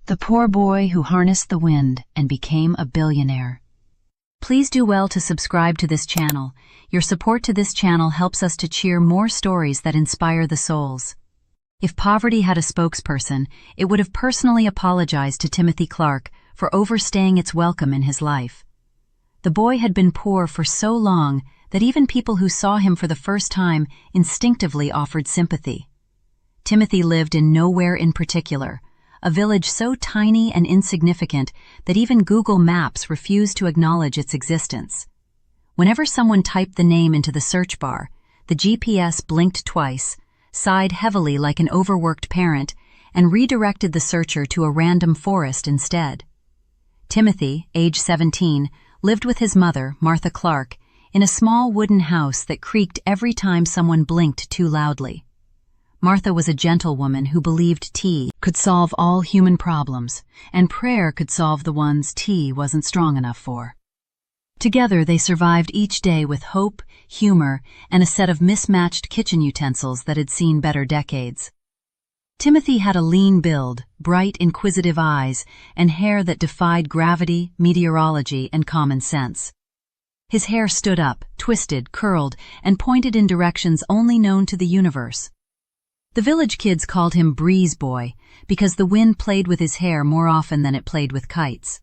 The Poor Boy Who Harnessed the Wind and Became a Billionaire. Please do well to subscribe to this channel. Your support to this channel helps us to cheer more stories that inspire the souls. If poverty had a spokesperson, it would have personally apologized to Timothy Clark for overstaying its welcome in his life. The boy had been poor for so long that even people who saw him for the first time instinctively offered sympathy. Timothy lived in nowhere in particular, a village so tiny and insignificant that even Google Maps refused to acknowledge its existence. Whenever someone typed the name into the search bar, the GPS blinked twice, sighed heavily like an overworked parent, and redirected the searcher to a random forest instead. Timothy, age 17, lived with his mother, Martha Clark, in a small wooden house that creaked every time someone blinked too loudly. Martha was a gentlewoman who believed tea could solve all human problems, and prayer could solve the ones tea wasn't strong enough for. Together they survived each day with hope, humor, and a set of mismatched kitchen utensils that had seen better decades. Timothy had a lean build, bright, inquisitive eyes, and hair that defied gravity, meteorology, and common sense. His hair stood up, twisted, curled, and pointed in directions only known to the universe. The village kids called him Breeze Boy because the wind played with his hair more often than it played with kites.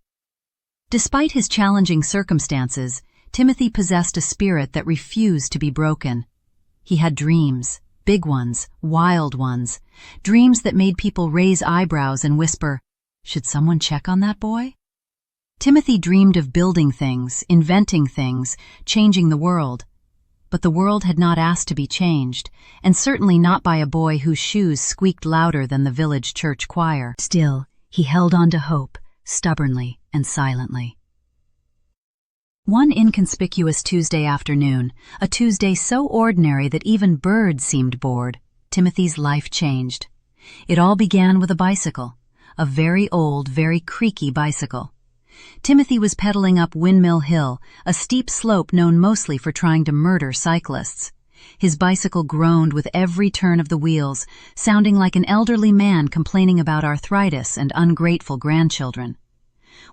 Despite his challenging circumstances, Timothy possessed a spirit that refused to be broken. He had dreams, big ones, wild ones, dreams that made people raise eyebrows and whisper, "Should someone check on that boy?" Timothy dreamed of building things, inventing things, changing the world. But the world had not asked to be changed, and certainly not by a boy whose shoes squeaked louder than the village church choir. Still, he held on to hope, stubbornly and silently. One inconspicuous Tuesday afternoon, a Tuesday so ordinary that even birds seemed bored, Timothy's life changed. It all began with a bicycle, a very old, very creaky bicycle. Timothy was pedaling up Windmill Hill, a steep slope known mostly for trying to murder cyclists. His bicycle groaned with every turn of the wheels, sounding like an elderly man complaining about arthritis and ungrateful grandchildren.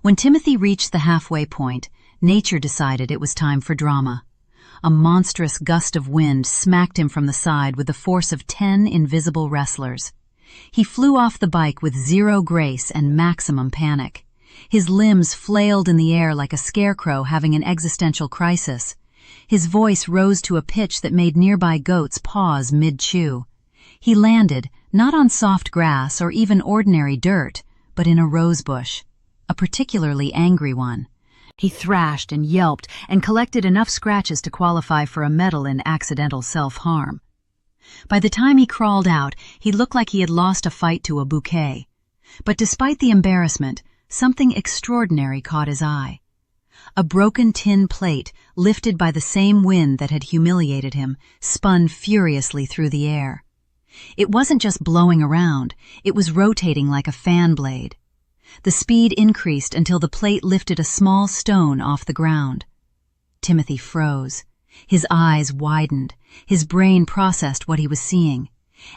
When Timothy reached the halfway point, nature decided it was time for drama. A monstrous gust of wind smacked him from the side with the force of 10 invisible wrestlers. He flew off the bike with zero grace and maximum panic. His limbs flailed in the air like a scarecrow having an existential crisis. His voice rose to a pitch that made nearby goats pause mid-chew. He landed, not on soft grass or even ordinary dirt, but in a rosebush, a particularly angry one. He thrashed and yelped and collected enough scratches to qualify for a medal in accidental self-harm. By the time he crawled out, he looked like he had lost a fight to a bouquet. But despite the embarrassment, something extraordinary caught his eye. A broken tin plate, lifted by the same wind that had humiliated him, spun furiously through the air. It wasn't just blowing around, it was rotating like a fan blade. The speed increased until the plate lifted a small stone off the ground. Timothy froze. His eyes widened. His brain processed what he was seeing.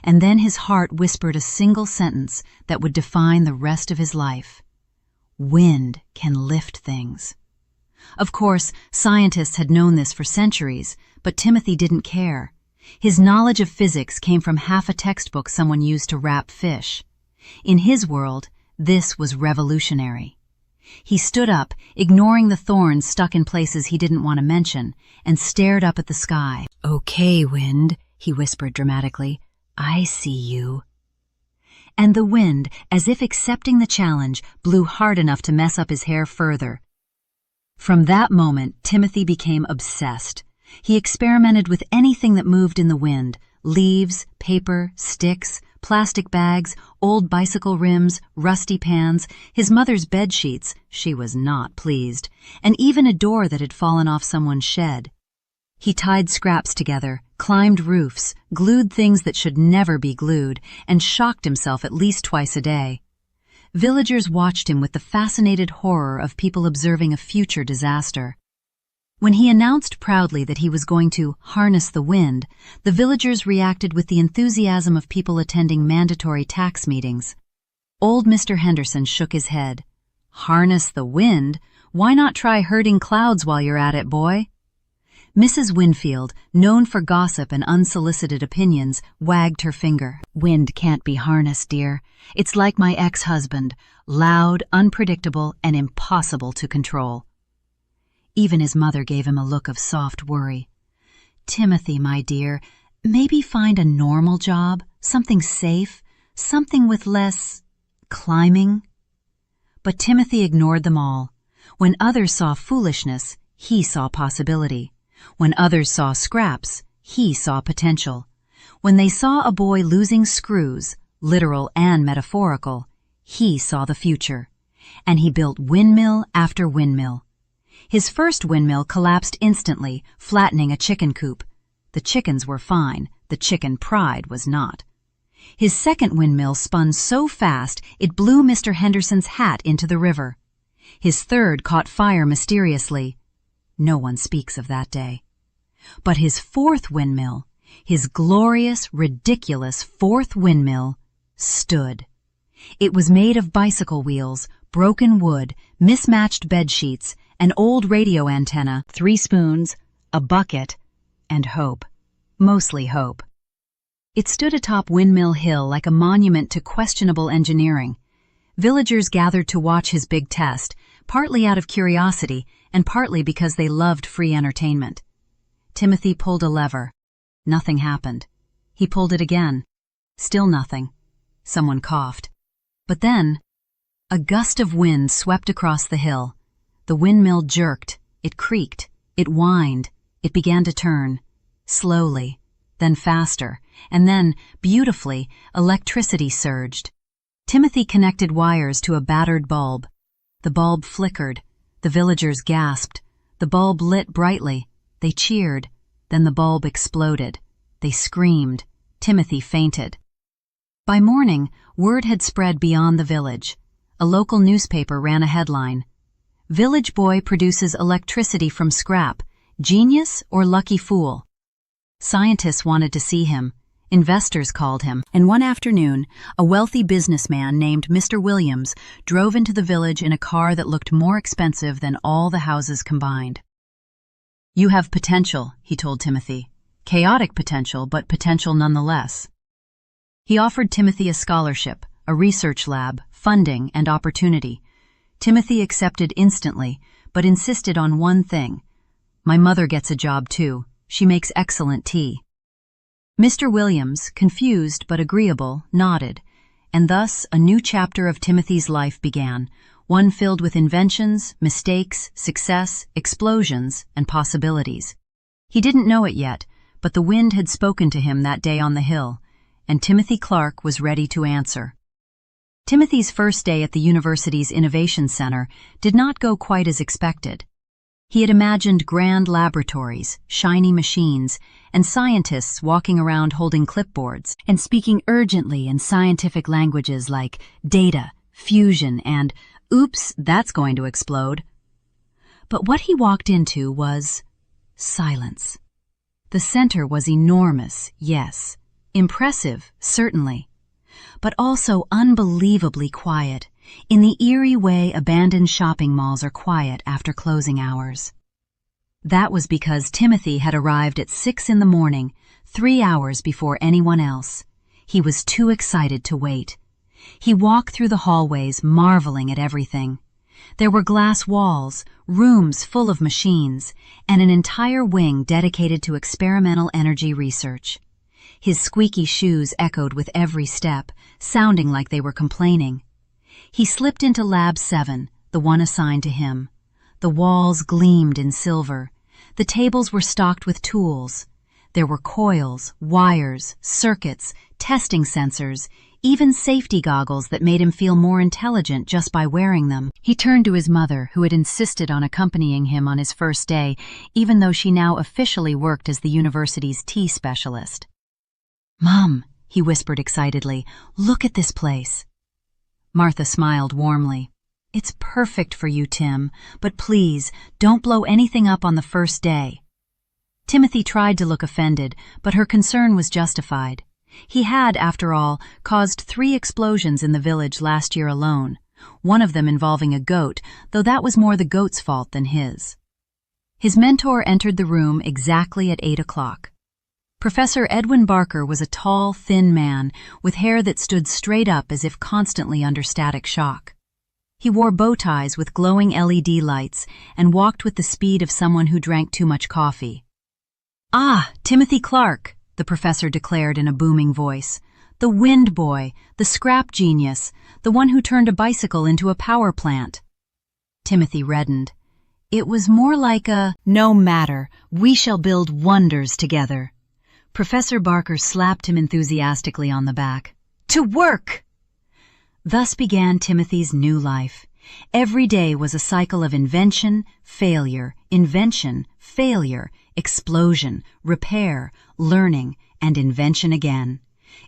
And then his heart whispered a single sentence that would define the rest of his life. Wind can lift things. Of course, scientists had known this for centuries, but Timothy didn't care. His knowledge of physics came from half a textbook someone used to wrap fish. In his world, this was revolutionary. He stood up, ignoring the thorns stuck in places he didn't want to mention, and stared up at the sky. "Okay, wind," he whispered dramatically. "I see you." And the wind, as if accepting the challenge, blew hard enough to mess up his hair further. From that moment, Timothy became obsessed. He experimented with anything that moved in the wind: leaves, paper, sticks, plastic bags, old bicycle rims, rusty pans, his mother's bed sheets, she was not pleased, and even a door that had fallen off someone's shed. He tied scraps together, climbed roofs, glued things that should never be glued, and shocked himself at least twice a day. Villagers watched him with the fascinated horror of people observing a future disaster. When he announced proudly that he was going to harness the wind, the villagers reacted with the enthusiasm of people attending mandatory tax meetings. Old Mr. Henderson shook his head. Harness the wind? Why not try herding clouds while you're at it, boy? Mrs. Winfield, known for gossip and unsolicited opinions, wagged her finger. Wind can't be harnessed, dear. It's like my ex-husband, loud, unpredictable, and impossible to control. Even his mother gave him a look of soft worry. Timothy, my dear, maybe find a normal job, something safe, something with less climbing. But Timothy ignored them all. When others saw foolishness, he saw possibility. When others saw scraps, he saw potential. When they saw a boy losing screws, literal and metaphorical, he saw the future. And he built windmill after windmill. His first windmill collapsed instantly, flattening a chicken coop. The chickens were fine, the chicken pride was not. His second windmill spun so fast it blew Mr. Henderson's hat into the river. His third caught fire mysteriously. No one speaks of that day. But his fourth windmill, his glorious, ridiculous fourth windmill, stood. It was made of bicycle wheels, broken wood, mismatched bedsheets, an old radio antenna, 3 spoons, a bucket, and hope. Mostly hope. It stood atop Windmill Hill like a monument to questionable engineering. Villagers gathered to watch his big test, partly out of curiosity and partly because they loved free entertainment. Timothy pulled a lever. Nothing happened. He pulled it again. Still nothing. Someone coughed. But then, a gust of wind swept across the hill. The windmill jerked, it creaked, it whined, it began to turn. Slowly, then faster, and then, beautifully, electricity surged. Timothy connected wires to a battered bulb. The bulb flickered. The villagers gasped. The bulb lit brightly. They cheered. Then the bulb exploded. They screamed. Timothy fainted. By morning, word had spread beyond the village. A local newspaper ran a headline. Village boy produces electricity from scrap. Genius or lucky fool? Scientists wanted to see him. Investors called him, and one afternoon, a wealthy businessman named Mr. Williams drove into the village in a car that looked more expensive than all the houses combined. You have potential, he told Timothy. Chaotic potential, but potential nonetheless. He offered Timothy a scholarship, a research lab, funding, and opportunity. Timothy accepted instantly, but insisted on one thing. My mother gets a job too. She makes excellent tea. Mr. Williams, confused but agreeable, nodded, and thus a new chapter of Timothy's life began, one filled with inventions, mistakes, success, explosions, and possibilities. He didn't know it yet, but the wind had spoken to him that day on the hill, and Timothy Clark was ready to answer. Timothy's first day at the university's Innovation Center did not go quite as expected. He had imagined grand laboratories, shiny machines, and scientists walking around holding clipboards and speaking urgently in scientific languages like data, fusion, and oops, that's going to explode. But what he walked into was silence. The center was enormous, yes, impressive, certainly, but also unbelievably quiet, in the eerie way abandoned shopping malls are quiet after closing hours. That was because Timothy had arrived at 6 in the morning, 3 hours before anyone else. He was too excited to wait. He walked through the hallways, marveling at everything. There were glass walls, rooms full of machines, and an entire wing dedicated to experimental energy research. His squeaky shoes echoed with every step, sounding like they were complaining. He slipped into Lab 7, the one assigned to him. The walls gleamed in silver. The tables were stocked with tools. There were coils, wires, circuits, testing sensors, even safety goggles that made him feel more intelligent just by wearing them. He turned to his mother, who had insisted on accompanying him on his first day, even though she now officially worked as the university's tea specialist. "Mom," he whispered excitedly, "look at this place." Martha smiled warmly. "It's perfect for you, Tim, but please, don't blow anything up on the first day." Timothy tried to look offended, but her concern was justified. He had, after all, caused 3 explosions in the village last year alone, one of them involving a goat, though that was more the goat's fault than his. His mentor entered the room exactly at 8 o'clock. Professor Edwin Barker was a tall, thin man with hair that stood straight up as if constantly under static shock. He wore bow ties with glowing LED lights and walked with the speed of someone who drank too much coffee. "Ah, Timothy Clark," the professor declared in a booming voice. "The wind boy, the scrap genius, the one who turned a bicycle into a power plant." Timothy reddened. It was more like a, "No matter, we shall build wonders together." Professor Barker slapped him enthusiastically on the back. "To work!" Thus began Timothy's new life. Every day was a cycle of invention, failure, explosion, repair, learning, and invention again.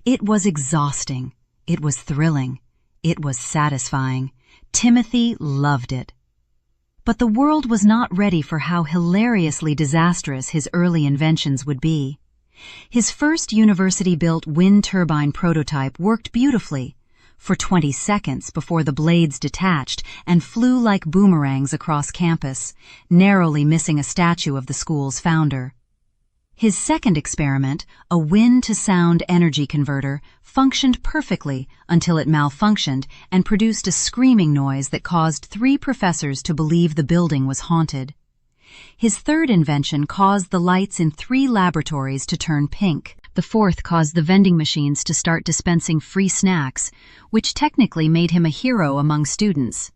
It was exhausting. It was thrilling. It was satisfying. Timothy loved it. But the world was not ready for how hilariously disastrous his early inventions would be. His first university-built wind turbine prototype worked beautifully for 20 seconds before the blades detached and flew like boomerangs across campus, narrowly missing a statue of the school's founder. His second experiment, a wind-to-sound energy converter, functioned perfectly until it malfunctioned and produced a screaming noise that caused 3 professors to believe the building was haunted. His third invention caused the lights in 3 laboratories to turn pink. The fourth caused the vending machines to start dispensing free snacks, which technically made him a hero among students,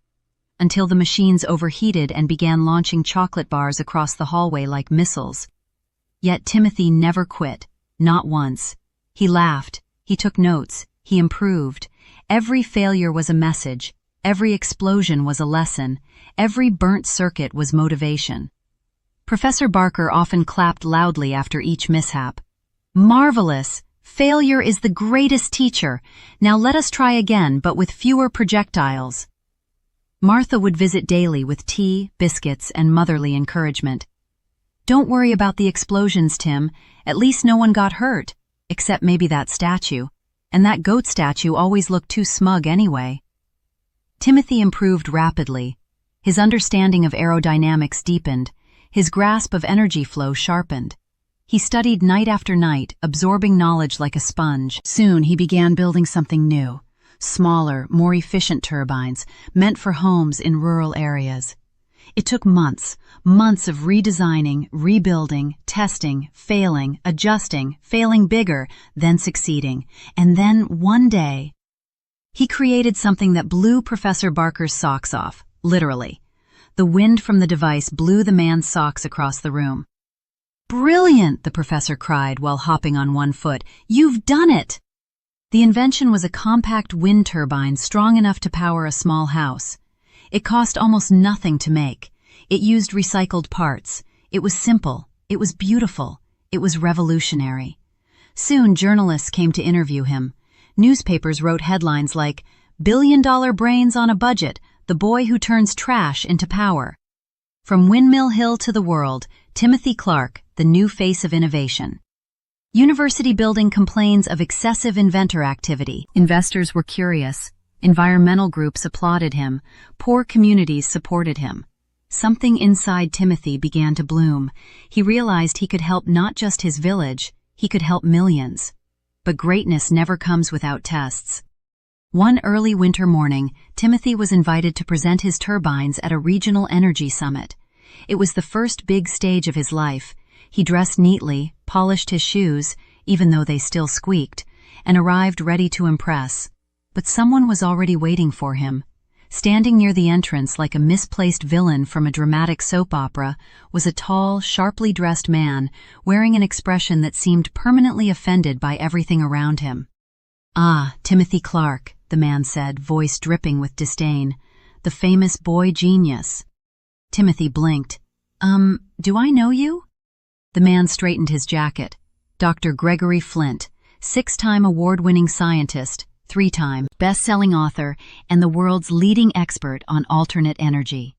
until the machines overheated and began launching chocolate bars across the hallway like missiles. Yet Timothy never quit, not once. He laughed, he took notes, he improved. Every failure was a message, every explosion was a lesson, every burnt circuit was motivation. Professor Barker often clapped loudly after each mishap. "Marvelous! Failure is the greatest teacher. Now let us try again, but with fewer projectiles." Martha would visit daily with tea, biscuits, and motherly encouragement. "Don't worry about the explosions, Tim. At least no one got hurt, except maybe that statue. And that goat statue always looked too smug anyway." Timothy improved rapidly. His understanding of aerodynamics deepened. His grasp of energy flow sharpened. He studied night after night, absorbing knowledge like a sponge. Soon he began building something new. Smaller, more efficient turbines, meant for homes in rural areas. It took months of redesigning, rebuilding, testing, failing, adjusting, failing bigger, then succeeding. And then, one day, he created something that blew Professor Barker's socks off, literally. The wind from the device blew the man's socks across the room. "Brilliant!" the professor cried while hopping on one foot. "You've done it!" The invention was a compact wind turbine strong enough to power a small house. It cost almost nothing to make. It used recycled parts. It was simple. It was beautiful. It was revolutionary. Soon journalists came to interview him. Newspapers wrote headlines like, "Billion-dollar brains on a budget, the boy who turns trash into power." From Windmill Hill to the world, Timothy Clark, the new face of innovation. University building complains of excessive inventor activity. Investors were curious. Environmental groups applauded him. Poor communities supported him. Something inside Timothy began to bloom. He realized he could help not just his village, he could help millions. But greatness never comes without tests. One early winter morning, Timothy was invited to present his turbines at a regional energy summit. It was the first big stage of his life. He dressed neatly, polished his shoes, even though they still squeaked, and arrived ready to impress. But someone was already waiting for him. Standing near the entrance like a misplaced villain from a dramatic soap opera was a tall, sharply dressed man wearing an expression that seemed permanently offended by everything around him. "Ah, Timothy Clark," the man said, voice dripping with disdain. "The famous boy genius." Timothy blinked. Do I know you?" The man straightened his jacket. "Dr. Gregory Flint, 6-time award-winning scientist, 3-time best-selling author, and the world's leading expert on alternate energy."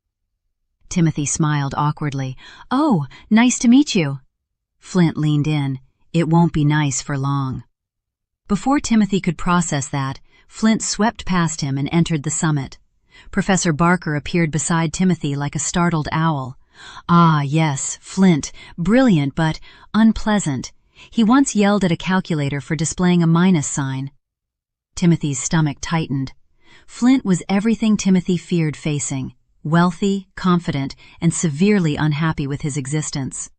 Timothy smiled awkwardly. "Oh, nice to meet you." Flint leaned in. "It won't be nice for long." Before Timothy could process that, Flint swept past him and entered the summit. Professor Barker appeared beside Timothy like a startled owl. Ah, yes, Flint, brilliant but unpleasant. He once yelled at a calculator for displaying a minus sign. Timothy's stomach tightened. Flint was everything Timothy feared facing: wealthy, confident, and severely unhappy with his existence.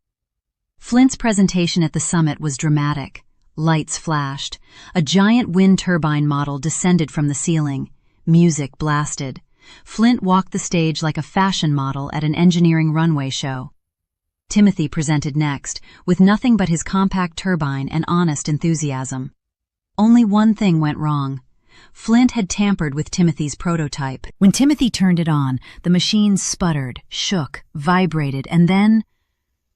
Flint's presentation at the summit was dramatic. Lights flashed. A giant wind turbine model descended from the ceiling. Music blasted. Flint walked the stage like a fashion model at an engineering runway show. Timothy presented next, with nothing but his compact turbine and honest enthusiasm. Only one thing went wrong. Flint had tampered with Timothy's prototype. When Timothy turned it on, the machine sputtered, shook, vibrated, and then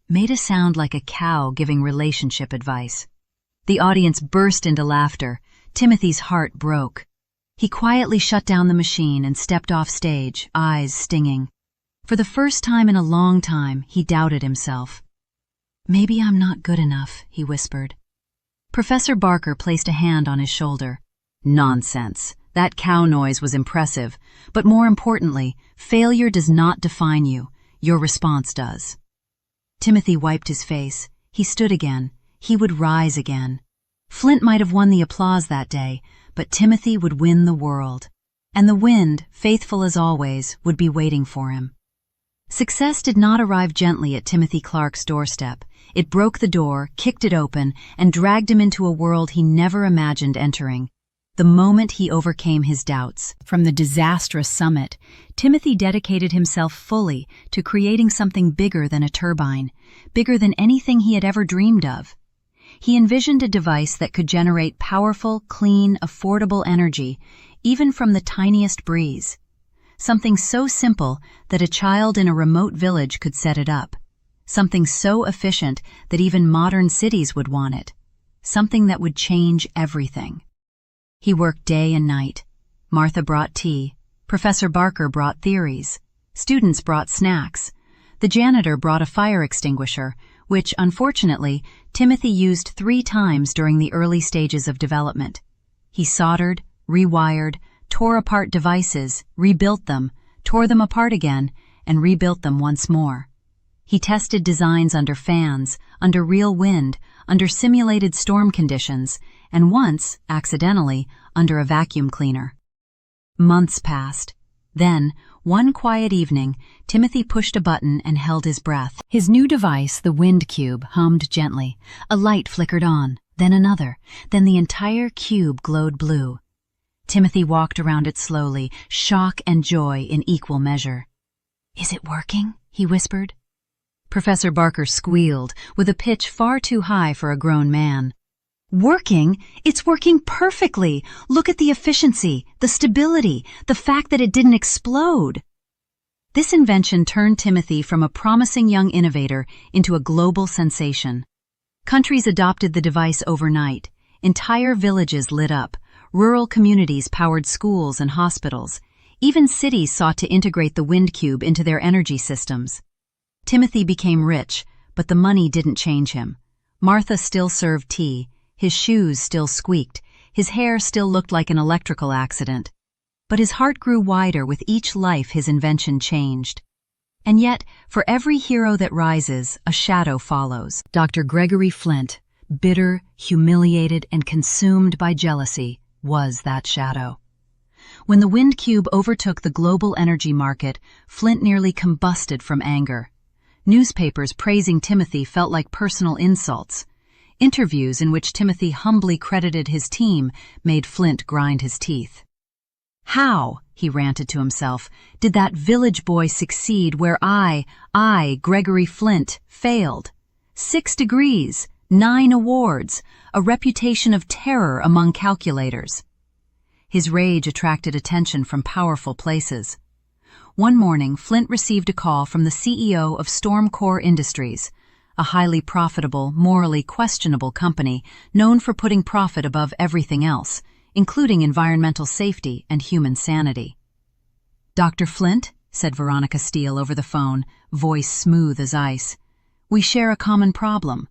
made a sound like a cow giving relationship advice. The audience burst into laughter. Timothy's heart broke. He quietly shut down the machine and stepped off stage, eyes stinging. For the first time in a long time, he doubted himself. "Maybe I'm not good enough," he whispered. Professor Barker placed a hand on his shoulder. "Nonsense. That cow noise was impressive, but more importantly, failure does not define you. Your response does." Timothy wiped his face. He stood again. He would rise again. Flint might have won the applause that day, but Timothy would win the world. And the wind, faithful as always, would be waiting for him. Success did not arrive gently at Timothy Clark's doorstep. It broke the door, kicked it open, and dragged him into a world he never imagined entering. The moment he overcame his doubts. From the disastrous summit, Timothy dedicated himself fully to creating something bigger than a turbine, bigger than anything he had ever dreamed of. He envisioned a device that could generate powerful, clean, affordable energy, even from the tiniest breeze. Something so simple that a child in a remote village could set it up. Something so efficient that even modern cities would want it. Something that would change everything. He worked day and night. Martha brought tea. Professor Barker brought theories. Students brought snacks. The janitor brought a fire extinguisher, which, unfortunately, Timothy used 3 times during the early stages of development. He soldered, rewired, tore apart devices, rebuilt them, tore them apart again, and rebuilt them once more. He tested designs under fans, under real wind, under simulated storm conditions, and once, accidentally, under a vacuum cleaner. Months passed. Then, one quiet evening, Timothy pushed a button and held his breath. His new device, the wind cube, hummed gently. A light flickered on, then another, then the entire cube glowed blue. Timothy walked around it slowly, shock and joy in equal measure. "Is it working?" he whispered. Professor Barker squealed, with a pitch far too high for a grown man. "Working? It's working perfectly! Look at the efficiency, the stability, the fact that it didn't explode!" This invention turned Timothy from a promising young innovator into a global sensation. Countries adopted the device overnight. Entire villages lit up. Rural communities powered schools and hospitals. Even cities sought to integrate the wind cube into their energy systems. Timothy became rich, but the money didn't change him. Martha still served tea. His shoes still squeaked. His hair still looked like an electrical accident. But his heart grew wider with each life his invention changed. And yet, for every hero that rises, a shadow follows. Dr. Gregory Flint, bitter, humiliated, and consumed by jealousy, was that shadow. When the wind cube overtook the global energy market, Flint nearly combusted from anger. Newspapers praising Timothy felt like personal insults. Interviews in which Timothy humbly credited his team made Flint grind his teeth. "How," he ranted to himself, "did that village boy succeed where I, Gregory Flint, failed? 6 degrees, 9 awards, a reputation of terror among calculators." His rage attracted attention from powerful places. One morning, Flint received a call from the CEO of Storm Core Industries, a highly profitable, morally questionable company known for putting profit above everything else, including environmental safety and human sanity. "Dr. Flint," said Veronica Steele over the phone, voice smooth as ice, "we share a common problem."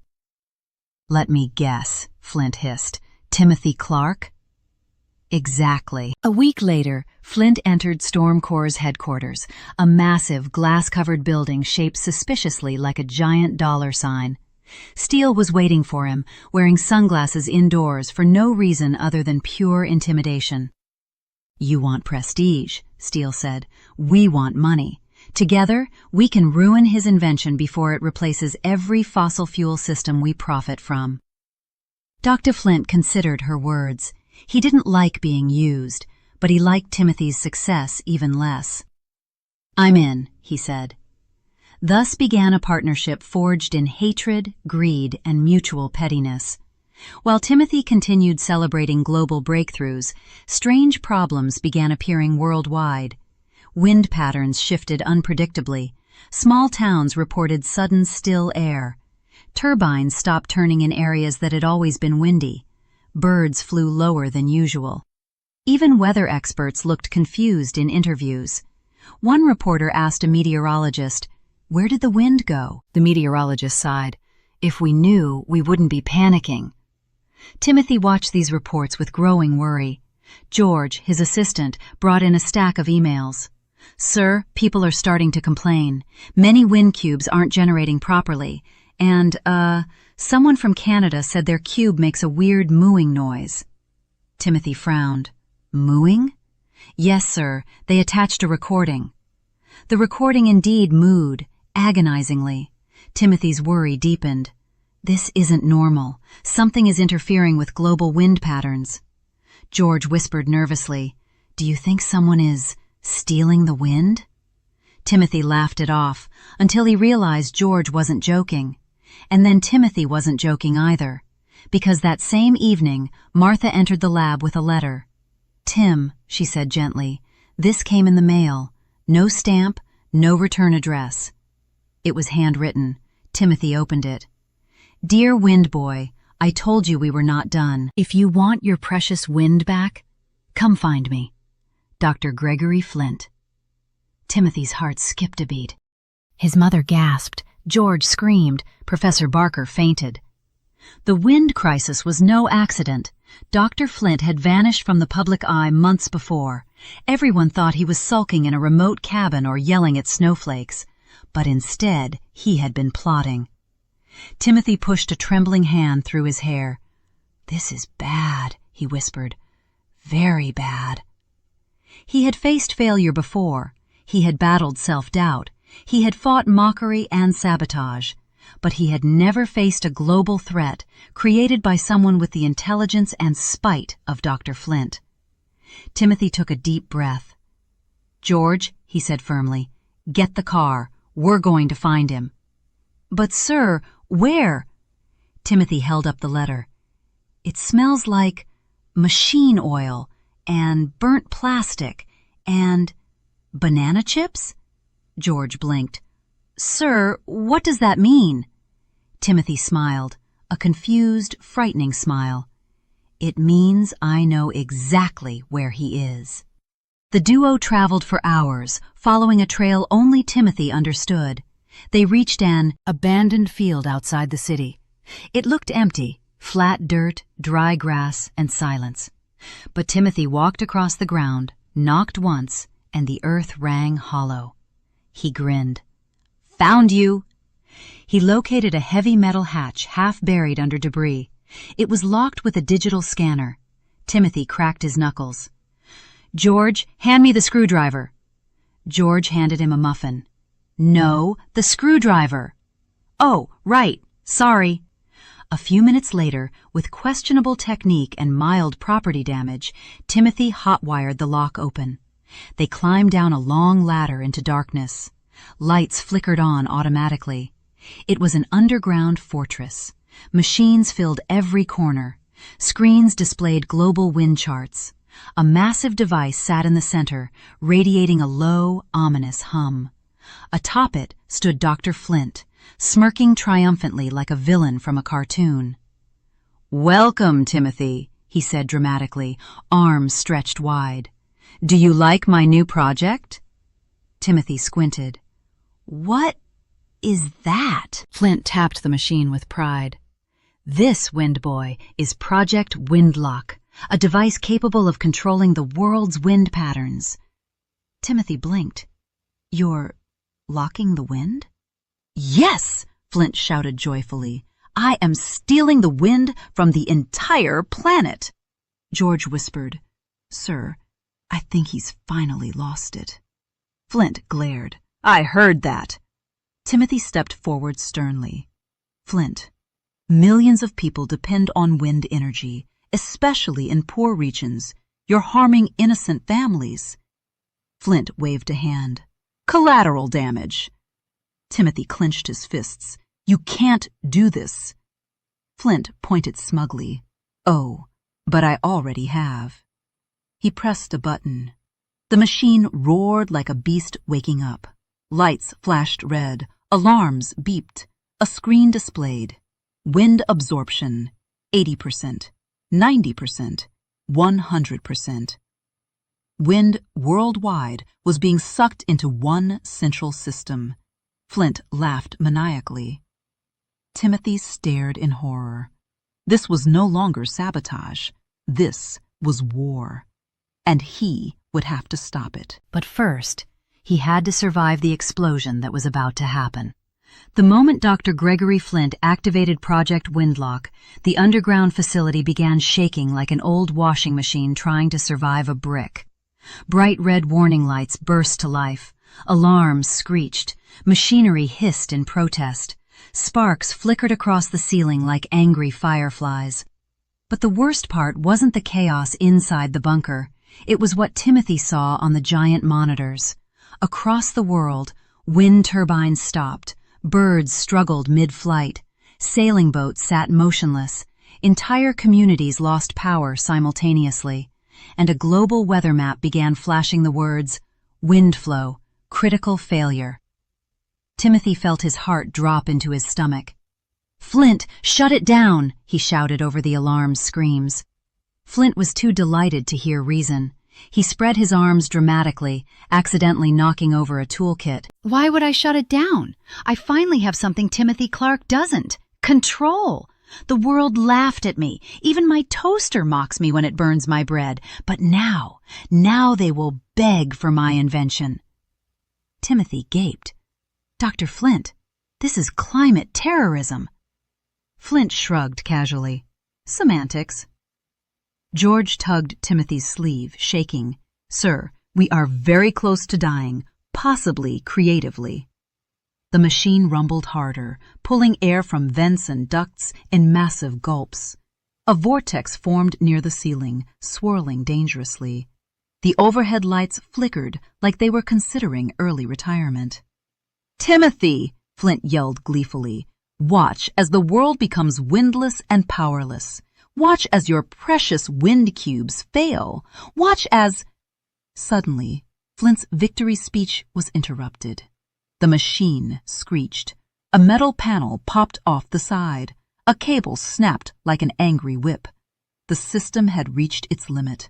"Let me guess," Flint hissed. Timothy Clark? Exactly. A week later, Flint entered Storm Corps' headquarters, a massive, glass-covered building shaped suspiciously like a giant dollar sign. Steele was waiting for him, wearing sunglasses indoors for no reason other than pure intimidation. "You want prestige," Steele said. "We want money. Together, we can ruin his invention before it replaces every fossil fuel system we profit from." Dr. Flint considered her words. He didn't like being used, but he liked Timothy's success even less. "I'm in," he said. Thus began a partnership forged in hatred, greed, and mutual pettiness. While Timothy continued celebrating global breakthroughs, strange problems began appearing worldwide. Wind patterns shifted unpredictably. Small towns reported sudden still air. Turbines stopped turning in areas that had always been windy. Birds flew lower than usual. Even weather experts looked confused in interviews. One reporter asked a meteorologist, "Where did the wind go?" The meteorologist sighed. "If we knew, we wouldn't be panicking." Timothy watched these reports with growing worry. George, his assistant, brought in a stack of emails. "Sir, people are starting to complain. Many wind cubes aren't generating properly. And, someone from Canada said their cube makes a weird mooing noise." Timothy frowned. "Mooing?" "Yes, sir. They attached a recording." The recording indeed mooed, agonizingly. Timothy's worry deepened. This isn't normal. Something is interfering with global wind patterns. George whispered nervously, "Do you think someone is stealing the wind?" Timothy laughed it off, until he realized George wasn't joking. And then Timothy wasn't joking either, because that same evening, Martha entered the lab with a letter. "Tim," she said gently, "this came in the mail. No stamp, no return address." It was handwritten. Timothy opened it. "Dear Wind Boy, I told you we were not done. If you want your precious wind back, come find me. Dr. Gregory Flint." Timothy's heart skipped a beat. His mother gasped. George screamed. Professor Barker fainted. The wind crisis was no accident. Dr. Flint had vanished from the public eye months before. Everyone thought he was sulking in a remote cabin or yelling at snowflakes. But instead, he had been plotting. Timothy pushed a trembling hand through his hair. "This is bad," he whispered. "Very bad." He had faced failure before. He had battled self-doubt. He had fought mockery and sabotage. But he had never faced a global threat created by someone with the intelligence and spite of Dr. Flint. Timothy took a deep breath. "George," he said firmly, "get the car. We're going to find him." "But sir, where?" Timothy held up the letter. "It smells like machine oil and burnt plastic and banana chips?" George blinked. "Sir, what does that mean?" Timothy smiled, a confused, frightening smile. "It means I know exactly where he is." The duo traveled for hours, following a trail only Timothy understood. They reached an abandoned field outside the city. It looked empty, flat dirt, dry grass, and silence. But Timothy walked across the ground, knocked once, and the earth rang hollow. He grinned. "Found you!" He located a heavy metal hatch half buried under debris. It was locked with a digital scanner. Timothy cracked his knuckles. "George, hand me the screwdriver." George handed him a muffin. "No, the screwdriver." "Oh, right. Sorry." A few minutes later, with questionable technique and mild property damage, Timothy hot-wired the lock open. They climbed down a long ladder into darkness. Lights flickered on automatically. It was an underground fortress. Machines filled every corner. Screens displayed global wind charts. A massive device sat in the center, radiating a low, ominous hum. Atop it stood Dr. Flint, smirking triumphantly like a villain from a cartoon. "Welcome, Timothy," he said dramatically, arms stretched wide. "Do you like my new project?" Timothy squinted. "What is that?" Flint tapped the machine with pride. This, Wind Boy, is Project Windlock, a device capable of controlling the world's wind patterns. Timothy blinked. You're locking the wind? Yes, Flint shouted joyfully. I am stealing the wind from the entire planet. George whispered, Sir, I think he's finally lost it. Flint glared. I heard that. Timothy stepped forward sternly. Flint, millions of people depend on wind energy, especially in poor regions. You're harming innocent families. Flint waved a hand. Collateral damage. Timothy clenched his fists. You can't do this. Flint pointed smugly. Oh, but I already have. He pressed a button. The machine roared like a beast waking up. Lights flashed red. Alarms beeped. A screen displayed. Wind absorption, 80%, 90%, 100%. Wind worldwide was being sucked into one central system. Flint laughed maniacally. Timothy stared in horror. This was no longer sabotage. This was war. And he would have to stop it. But first, he had to survive the explosion that was about to happen. The moment Dr. Gregory Flint activated Project Windlock, the underground facility began shaking like an old washing machine trying to survive a brick. Bright red warning lights burst to life. Alarms screeched. Machinery hissed in protest. Sparks flickered across the ceiling like angry fireflies. But the worst part wasn't the chaos inside the bunker. It was what Timothy saw on the giant monitors. Across the world, wind turbines stopped. Birds struggled mid-flight. Sailing boats sat motionless. Entire communities lost power simultaneously. And a global weather map began flashing the words, wind flow, critical failure. Timothy felt his heart drop into his stomach. Flint, shut it down, he shouted over the alarm's screams. Flint was too delighted to hear reason. He spread his arms dramatically, accidentally knocking over a toolkit. Why would I shut it down? I finally have something Timothy Clark doesn't. Control. The world laughed at me. Even my toaster mocks me when it burns my bread. But now they will beg for my invention. Timothy gaped. Dr. Flint, this is climate terrorism. Flint shrugged casually. Semantics. George tugged Timothy's sleeve, shaking. Sir, we are very close to dying, possibly creatively. The machine rumbled harder, pulling air from vents and ducts in massive gulps. A vortex formed near the ceiling, swirling dangerously. The overhead lights flickered like they were considering early retirement. Timothy, Flint yelled gleefully, watch as the world becomes windless and powerless. Watch as your precious wind cubes fail. Watch as... Suddenly, Flint's victory speech was interrupted. The machine screeched. A metal panel popped off the side. A cable snapped like an angry whip. The system had reached its limit.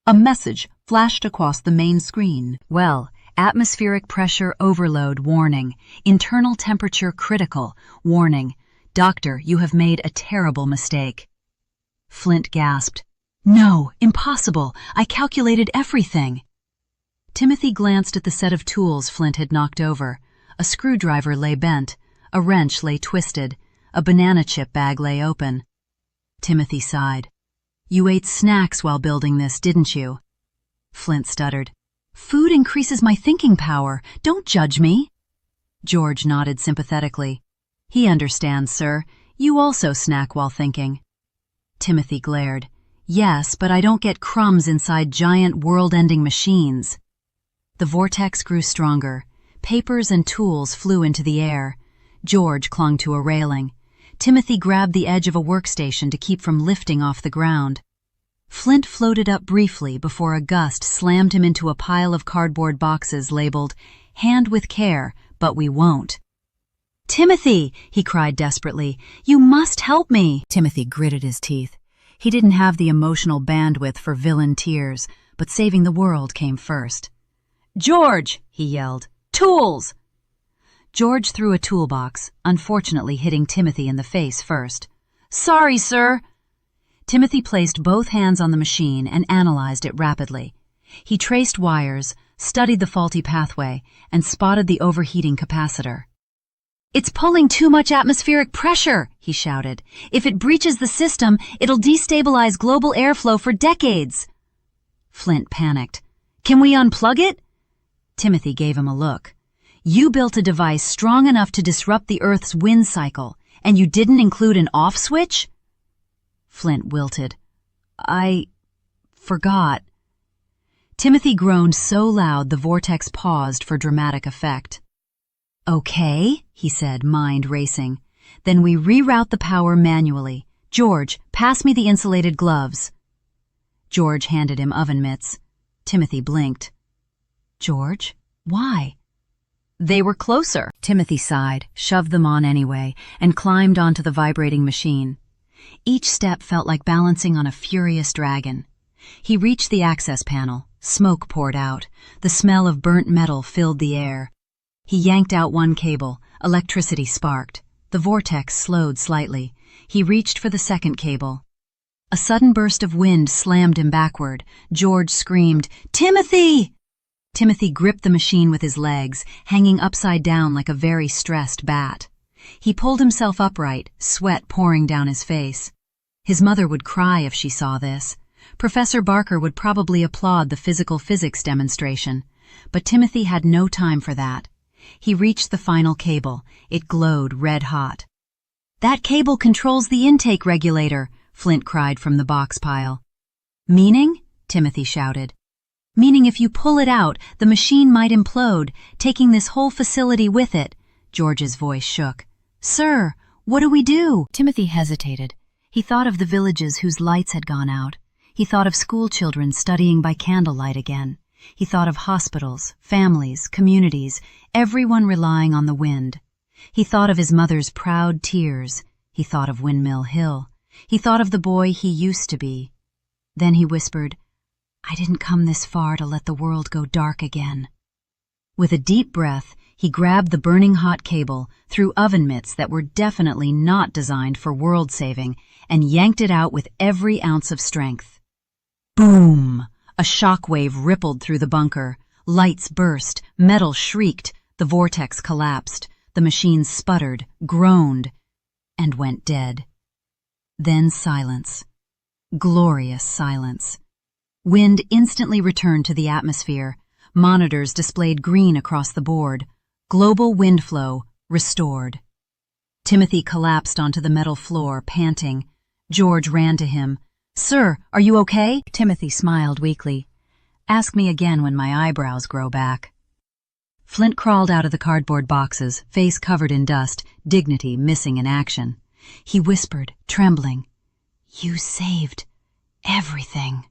A message flashed across the main screen. Well, atmospheric pressure overload warning. Internal temperature critical warning. Doctor, you have made a terrible mistake. Flint gasped. No, impossible. I calculated everything. Timothy glanced at the set of tools Flint had knocked over. A screwdriver lay bent. A wrench lay twisted. A banana chip bag lay open. Timothy sighed. You ate snacks while building this, didn't you? Flint stuttered. Food increases my thinking power. Don't judge me. George nodded sympathetically. He understands, sir. You also snack while thinking. Timothy glared. Yes, but I don't get crumbs inside giant world-ending machines. The vortex grew stronger. Papers and tools flew into the air. George clung to a railing. Timothy grabbed the edge of a workstation to keep from lifting off the ground. Flint floated up briefly before a gust slammed him into a pile of cardboard boxes labeled, "Hand with care, but we won't." Timothy, he cried desperately, you must help me. Timothy gritted his teeth. He didn't have the emotional bandwidth for villain tears, but saving the world came first. George, he yelled, tools! George threw a toolbox, unfortunately hitting Timothy in the face first. Sorry, sir. Timothy placed both hands on the machine and analyzed it rapidly. He traced wires, studied the faulty pathway, and spotted the overheating capacitor. It's pulling too much atmospheric pressure, he shouted. If it breaches the system, it'll destabilize global airflow for decades. Flint panicked. Can we unplug it? Timothy gave him a look. You built a device strong enough to disrupt the Earth's wind cycle, and you didn't include an off switch? Flint wilted. I forgot. Timothy groaned so loud the vortex paused for dramatic effect. Okay, he said, mind racing. Then we reroute the power manually. George, pass me the insulated gloves. George handed him oven mitts. Timothy blinked. George? Why? They were closer. Timothy sighed, shoved them on anyway, and climbed onto the vibrating machine. Each step felt like balancing on a furious dragon. He reached the access panel. Smoke poured out. The smell of burnt metal filled the air. He yanked out one cable. Electricity sparked. The vortex slowed slightly. He reached for the second cable. A sudden burst of wind slammed him backward. George screamed, "Timothy!" Timothy gripped the machine with his legs, hanging upside down like a very stressed bat. He pulled himself upright, sweat pouring down his face. His mother would cry if she saw this. Professor Barker would probably applaud the physical physics demonstration. But Timothy had no time for that. He reached the final cable. It glowed red-hot. "That cable controls the intake regulator," Flint cried from the box pile. "Meaning?" Timothy shouted. "Meaning if you pull it out, the machine might implode, taking this whole facility with it." George's voice shook. "Sir, what do we do?" Timothy hesitated. He thought of the villages whose lights had gone out. He thought of school children studying by candlelight again. He thought of hospitals, families, communities, everyone relying on the wind. He thought of his mother's proud tears. He thought of Windmill Hill. He thought of the boy he used to be. Then he whispered, "I didn't come this far to let the world go dark again." With a deep breath, he grabbed the burning hot cable, through oven mitts that were definitely not designed for world saving, and yanked it out with every ounce of strength. Boom! A shockwave rippled through the bunker. Lights burst, metal shrieked, the vortex collapsed, the machine sputtered, groaned, and went dead. Then silence. Glorious silence. Wind instantly returned to the atmosphere. Monitors displayed green across the board. Global wind flow restored. Timothy collapsed onto the metal floor, panting. George ran to him. "Sir, are you okay?" Timothy smiled weakly. "Ask me again when my eyebrows grow back." Flint crawled out of the cardboard boxes, face covered in dust, dignity missing in action. He whispered, trembling, "You saved everything."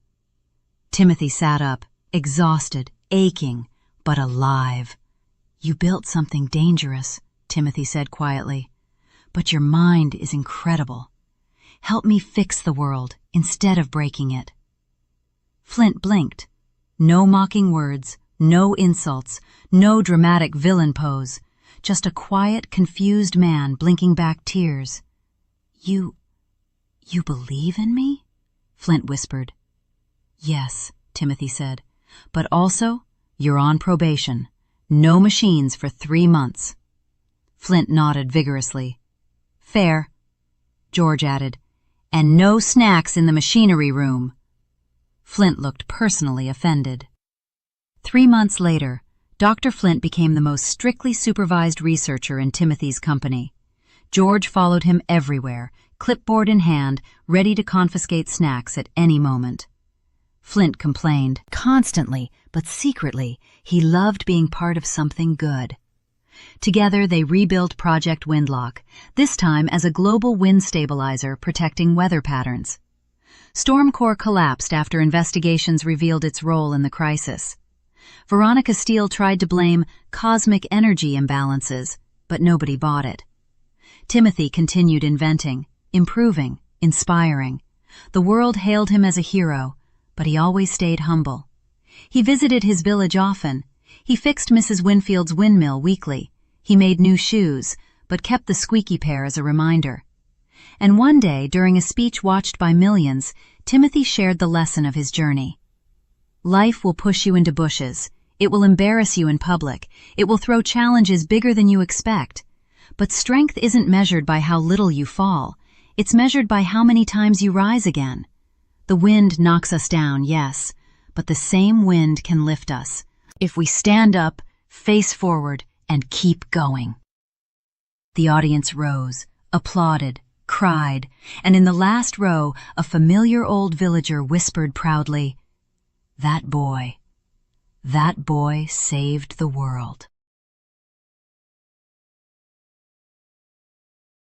Timothy sat up, exhausted, aching, but alive. "You built something dangerous," Timothy said quietly, "but your mind is incredible. Help me fix the world instead of breaking it." Flint blinked. No mocking words, no insults, no dramatic villain pose, just a quiet, confused man blinking back tears. You believe in me?" Flint whispered. "Yes," Timothy said, "but also, you're on probation. No machines for 3 months." Flint nodded vigorously. "Fair." George added, "And no snacks in the machinery room." Flint looked personally offended. 3 months later, Dr. Flint became the most strictly supervised researcher in Timothy's company. George followed him everywhere, clipboard in hand, ready to confiscate snacks at any moment. Flint complained. Constantly, but secretly, he loved being part of something good. Together they rebuilt Project Windlock, this time as a global wind stabilizer protecting weather patterns. Storm Core collapsed after investigations revealed its role in the crisis. Veronica Steele tried to blame cosmic energy imbalances, but nobody bought it. Timothy continued inventing, improving, inspiring. The world hailed him as a hero, but he always stayed humble. He visited his village often. He fixed Mrs. Winfield's windmill weekly. He made new shoes, but kept the squeaky pair as a reminder. And one day, during a speech watched by millions, Timothy shared the lesson of his journey. Life will push you into bushes. It will embarrass you in public. It will throw challenges bigger than you expect. But strength isn't measured by how little you fall. It's measured by how many times you rise again. The wind knocks us down, yes, but the same wind can lift us if we stand up, face forward, and keep going. The audience rose, applauded, cried, and in the last row, a familiar old villager whispered proudly, that boy saved the world."